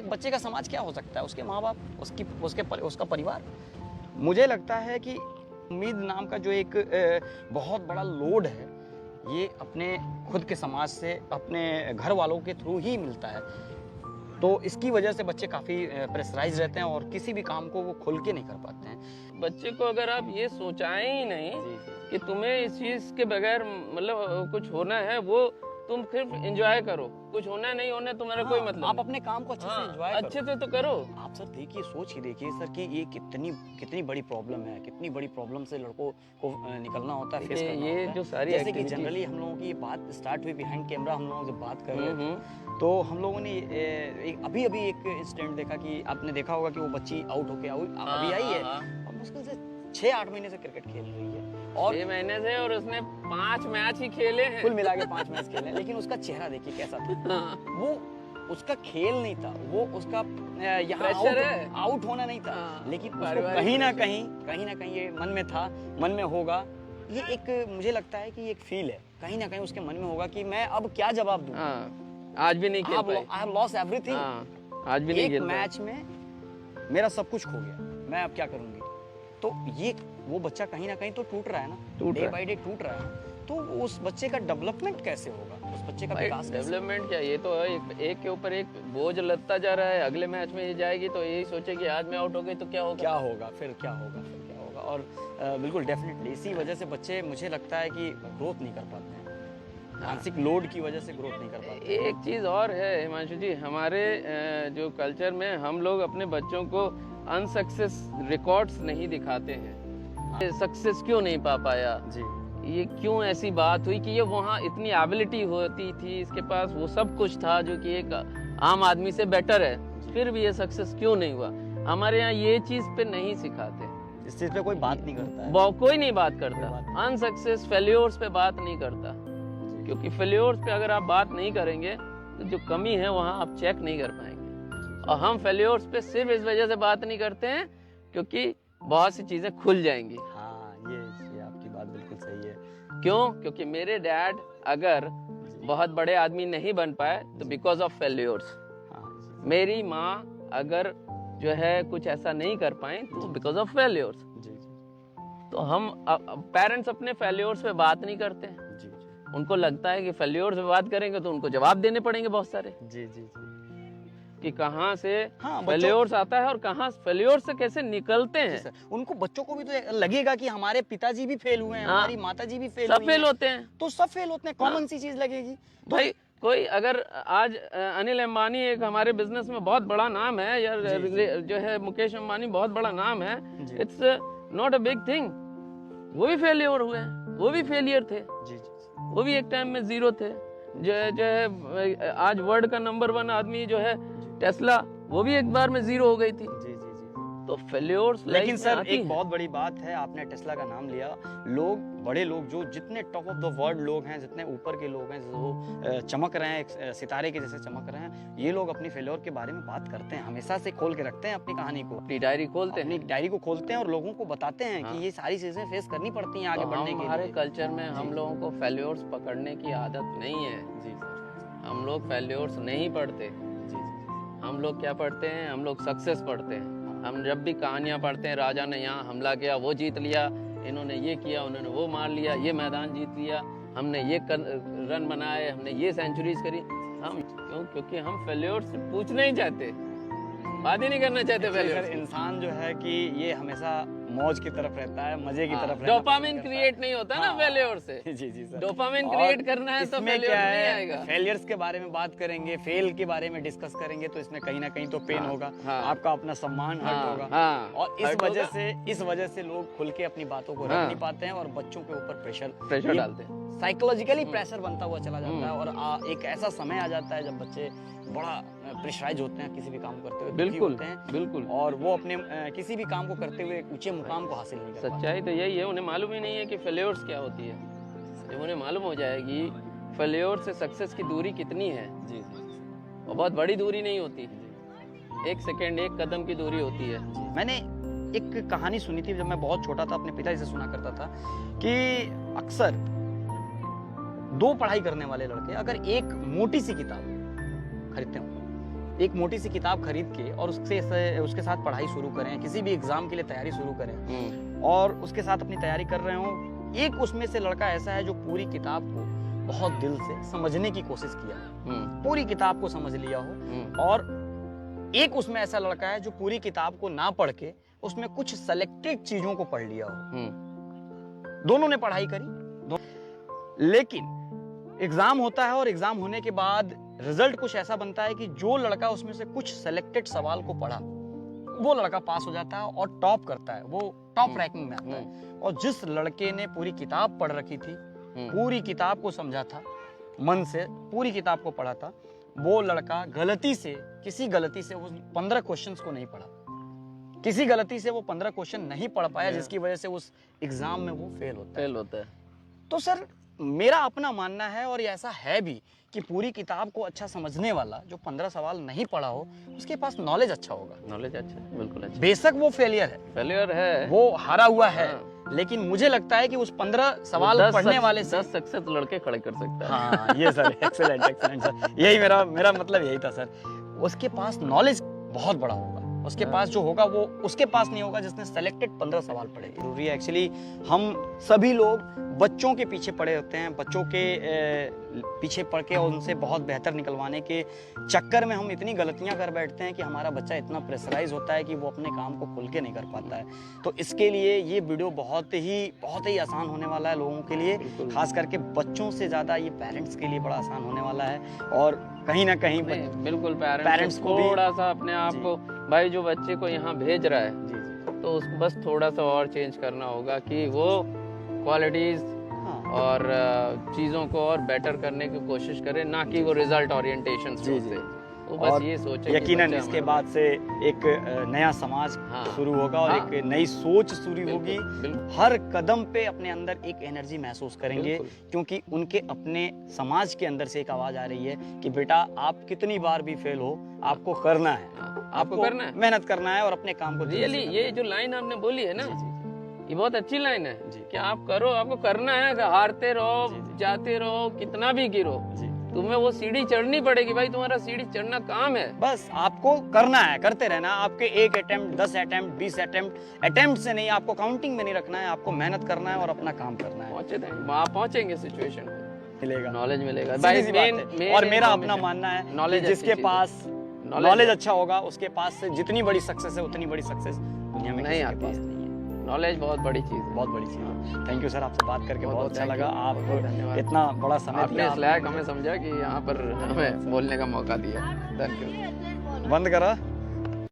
एक बच्चे का समाज क्या हो सकता है? उसके माँ बाप, उसका परिवार। मुझे लगता है कि उम्मीद नाम का जो एक बहुत बड़ा लोड है, ये अपने खुद के समाज से, अपने घर वालों के थ्रू ही मिलता है। तो इसकी वजह से बच्चे काफ़ी प्रेशराइज रहते हैं और किसी भी काम को वो खुल के नहीं कर पाते हैं। बच्चे को अगर आप ये सोचाएं ही नहीं कि तुम्हें इस चीज के बगैर मतलब कुछ होना है, वो तुम सिर्फ एंजॉय करो, कुछ होना नहीं होना तुम्हारा कोई मतलब आप नहीं। अपने काम को अच्छे से एंजॉय अच्छे से तो करो। आप सर देखिए, सोच के देखिए सर कि ये कितनी बड़ी प्रॉब्लम है, कितनी बड़ी प्रॉब्लम से लड़कों को निकलना होता है, फेस करना ये होता है। जो सारी जैसे कि activities- जनरली हम लोगों की ये बात स्टार्ट हुई बिहाइंड कैमरा, हम लोग जब बात कर रहे थे, तो हम लोगों ने अभी एक इंसिडेंट देखा कि आपने देखा होगा कि वो बच्ची आउट होके अभी आई है और मुश्किल से 6-8 महीने से क्रिकेट खेल रही है और 6 महीने से, और उसने 5 मैच ही खेले हैं। कुल मिला के 5 मैच खेले, लेकिन उसका चेहरा देखिए कैसा था। वो उसका खेल नहीं था, वो उसका यहाँ Pressure है। आउट होना नहीं था, लेकिन उसको पारिवारिक कहीं ना कहीं ये मन में था, मन में होगा। ये एक मुझे लगता है कि एक फील है, कहीं ना कहीं उसके मन में होगा कि मैं अब क्या जवाब दूं। आज भी नहीं खेल पाए। I have lost everything. आज भी नहीं एक खेल पाए। मैच में मेरा सब कुछ खो गया, मैं अब क्या करूंगी? तो ये वो बच्चा कहीं ना कहीं तो टूट रहा है ना, डे बाय डे टूट रहा है। तो उस बच्चे का डेवलपमेंट कैसे होगा, उस बच्चे का विकास कैसे? डेवलपमेंट क्या, ये तो एक के ऊपर एक बोझ लगता जा रहा है। अगले मैच में ये जाएगी तो यही सोचे कि आज मैं आउट हो गई तो क्या होगा, फिर क्या होगा। और बिल्कुल डेफिनेटली इसी वजह से बच्चे, मुझे लगता है कि ग्रोथ नहीं कर पाते हैं, मानसिक लोड की वजह से ग्रोथ नहीं कर पाते। एक चीज और है हिमांशु जी, हमारे जो कल्चर में हम लोग अपने बच्चों को अनसक्सेस रिकॉर्ड्स नहीं दिखाते हैं। सक्सेस क्यों नहीं पा पाया जी, ये क्यों ऐसी बात हुई कि ये वहाँ इतनी एबिलिटी होती थी, इसके पास वो सब कुछ था जो कि एक आम आदमी से बेटर है, फिर भी ये सक्सेस क्यों नहीं हुआ? हमारे यहाँ ये चीज पे नहीं सिखाते, इस चीज पे कोई बात नहीं करता है। कोई नहीं बात करता, अनसक्सेस फेल्योर्स पे बात नहीं करता, क्योंकि फेल्योर्स पे अगर आप बात नहीं करेंगे तो जो कमी है वहाँ आप चेक नहीं कर पाएंगे। और हम फेल्योर्स पे सिर्फ इस वजह से बात नहीं करते हैं क्योंकि बहुत सी चीजें खुल जाएंगी। हाँ, ये आपकी बात बिल्कुल सही है। क्यों? क्योंकि मेरे डैड अगर बहुत बड़े आदमी नहीं बन पाए तो बिकॉज ऑफ फेल्योर्स। मेरी माँ अगर जो है कुछ ऐसा नहीं कर पाए तो बिकॉज ऑफ फेल्योर्स। तो हम पेरेंट्स अपने फेल्योर्स पे बात नहीं करते हैं। उनको लगता है कि फेल्योर्स पे बात करेंगे तो उनको जवाब देने पड़ेंगे बहुत सारे, कि कहाँ से फेल्योर्स आता है और कहाँ फेल्योर्स से कैसे निकलते हैं। उनको बच्चों को भी तो लगेगा कि हमारे पिताजी भी फेल हुए हैं, हमारी माताजी भी फेल सब फेल होते हैं, तो सब फेल होते हैं, कॉमन सी चीज लगेगी भाई। कोई अगर आज अनिल अंबानी एक हमारे बिजनेस में बहुत बड़ा नाम है, या जो है मुकेश अंबानी बहुत बड़ा नाम है, it's not a big thing. वो भी फेलियर हुए हैं, वो भी फेलियर थे, वो भी एक टाइम में जीरो थे। जो है आज वर्ल्ड का नंबर 1 आदमी जो है टेस्ला, वो भी एक बार में जीरो हो गई थी। तो फेल्योर्स, लेकिन सर एक बहुत बड़ी बात है, आपने टेस्ला का नाम लिया, बड़े लोग जो जितने टॉप ऑफ द वर्ल्ड लोग हैं, जितने ऊपर के लोग हैं, जो चमक रहे हैं, एक सितारे के जैसे चमक रहे हैं, ये लोग अपनी फेल्योर के बारे में बात करते हैं, हमेशा से खोल के रखते हैं अपनी कहानी को, अपनी डायरी खोलते हैं, अपनी डायरी को खोलते हैं और लोगों को बताते हैं कि ये सारी चीजें फेस करनी पड़ती हैं आगे बढ़ने के लिए। हमारे कल्चर में हम लोगों को फेल्योर्स पकड़ने की आदत नहीं है। हम लोग फेल्योर्स नहीं पढ़ते, हम लोग क्या पढ़ते हैं, हम लोग सक्सेस पढ़ते हैं। हम जब भी कहानियाँ पढ़ते हैं, राजा ने यहाँ हमला किया, वो जीत लिया, इन्होंने ये किया, उन्होंने वो मार लिया, ये मैदान जीत लिया, हमने ये रन बनाए, हमने ये सेंचुरीज करी। हम क्यों? क्योंकि हम फेल्योर से पूछना ही चाहते, बात ही नहीं करना चाहते फेल्योर। इंसान जो है कि ये हमेशा मौज की तरफ रहता है, मजे की तरफ रहता है। डोपामिन क्रिएट नहीं होता ना फेल्योर से। जी सर, डोपामिन क्रिएट करना है तो फेल्योर नहीं आएगा। फेलियर्स के बारे में बात करेंगे, फेल के बारे में डिस्कस करेंगे, तो इसमें कहीं ना कहीं तो पेन होगा, आपका अपना सम्मान हर्ट होगा, और इस वजह से लोग खुल के अपनी बातों को रख नहीं पाते हैं और बच्चों के ऊपर प्रेशर डालते हैं, साइकोलॉजिकली प्रेशर बनता हुआ चला जाता है, और एक ऐसा समय आ जाता है जब बच्चे बड़ा प्रेशराइज होते हैं किसी भी काम करते हुए, बिल्कुल, और वो अपने किसी भी काम को करते हुए एक ऊंचे मुकाम को हासिल नहीं कर पाते। सच्चाई तो यही है, उन्हें मालूम ही नहीं है कि फेल्योर्स क्या होती है। जब उन्हें मालूम हो जाएगी फेल्योर से सक्सेस की दूरी कितनी है, और बहुत बड़ी दूरी नहीं होती, 1 सेकेंड 1 कदम की दूरी होती है। मैंने एक कहानी सुनी थी जब मैं बहुत छोटा था, अपने पिताजी से सुना करता था कि अक्सर 2 पढ़ाई करने वाले लड़के अगर एक मोटी सी किताब खरीदते हो, एक मोटी सी किताब खरीद के और उसके साथ पढ़ाई शुरू करें, किसी भी एग्जाम के लिए तैयारी शुरू करें और उसके साथ अपनी तैयारी कर रहे हो, एक उसमें से लड़का ऐसा है जो पूरी किताब को बहुत दिल से समझने की कोशिश किया, पूरी किताब को समझ लिया हो, और एक उसमें ऐसा लड़का है जो पूरी किताब को ना पढ़ के उसमें कुछ सेलेक्टेड चीजों को पढ़ लिया हो। दोनों ने पढ़ाई करी, लेकिन एग्जाम होता है और एग्जाम होने के बाद रिजल्ट कुछ ऐसा बनता है कि जो लड़का उसमें से कुछ सेलेक्टेड सवाल को पढ़ा वो लड़का पास हो जाता है और टॉप करता है, वो टॉप रैंकिंग में आता है। और जिस लड़के ने पूरी किताब पढ़ रखी थी, पूरी किताब को समझा था, मन से पूरी किताब को पढ़ा था, वो लड़का किसी गलती से वो 15 क्वेश्चंस को नहीं पढ़ा, किसी गलती से वो 15 क्वेश्चन नहीं पढ़ पाया, जिसकी वजह से उस एग्जाम में वो फेल होता है। तो सर मेरा अपना मानना है, और ये ऐसा है भी, कि पूरी किताब को अच्छा समझने वाला जो 15 सवाल नहीं पढ़ा हो उसके पास नॉलेज अच्छा होगा। नॉलेज अच्छा, बिल्कुल अच्छा। बेशक वो फेलियर है, वो हारा हुआ है, लेकिन मुझे लगता है कि उस 15 सवाल पढ़ने वाले से 10 सक्सेस लड़के खड़े कर सकता है। हाँ ये सर, एक्सीलेंट सर, यही मेरा मतलब यही था सर। उसके पास नॉलेज बहुत बड़ा होगा, उसके पास जो होगा वो उसके पास नहीं होगा जिसने सेलेक्टेड 15 सवाल पढ़े। जरूरी है एक्चुअली, हम सभी लोग बच्चों के पीछे पड़े होते हैं, बच्चों के पीछे पड़ के और उनसे बहुत बेहतर निकलवाने के चक्कर में हम इतनी गलतियां कर बैठते हैं कि हमारा बच्चा इतना प्रेशराइज होता है कि वो अपने काम को खुल के नहीं कर पाता है। तो इसके लिए ये वीडियो बहुत ही आसान होने वाला है लोगों के लिए, खास करके बच्चों से ज़्यादा ये पेरेंट्स के लिए बड़ा आसान होने वाला है। और कहीं ना कहीं बिल्कुल पेरेंट्स को थोड़ा सा अपने आप को, भाई जो बच्चे को यहाँ भेज रहा है तो उसको बस थोड़ा सा और चेंज करना होगा कि वो क्वालिटीज और चीज़ों को और बेटर करने की कोशिश करे, ना कि वो रिजल्ट ओरिएंटेशन से। तो बस ये सोचे यकीनन इसके बाद से एक नया समाज शुरू होगा और एक नई सोच शुरू होगी। हर कदम पे अपने अंदर एक एनर्जी महसूस करेंगे, क्योंकि उनके अपने समाज के अंदर से एक आवाज आ रही है कि बेटा आप कितनी बार भी फेल हो, आपको करना है, आपको करना है, मेहनत करना है और अपने काम को। रियली ये जो लाइन आपने बोली है ना, ये बहुत अच्छी लाइन है कि आप करो, आपको करना है, हारते रहो, जाते रहो, कितना भी गिरो, तुम्हें वो सीढ़ी चढ़नी पड़ेगी भाई, तुम्हारा सीढ़ी चढ़ना काम है, बस आपको करना है, करते रहना। आपके 1 अटेम्प्ट, 10 अटेम्प्ट, 20 अटेम्प्ट से नहीं, आपको काउंटिंग में नहीं रखना है, आपको मेहनत करना है और अपना काम करना है। वहाँ पहुंचेंगे, सिचुएशन मिलेगा, नॉलेज मिलेगा। और मेरा अपना मानना है नॉलेज, जिसके पास नॉलेज अच्छा होगा उसके पास से जितनी बड़ी सक्सेस है उतनी बड़ी सक्सेस दुनिया में नहीं आती है। नॉलेज बहुत बड़ी चीज है, बहुत बड़ी चीज है। थैंक यू सर, आपसे बात करके बहुत अच्छा लगा। आप इतना बड़ा समय आपने इस लायक हमें समझा कि यहाँ पर हमें बोलने का मौका दिया। Thank you. बंद करा।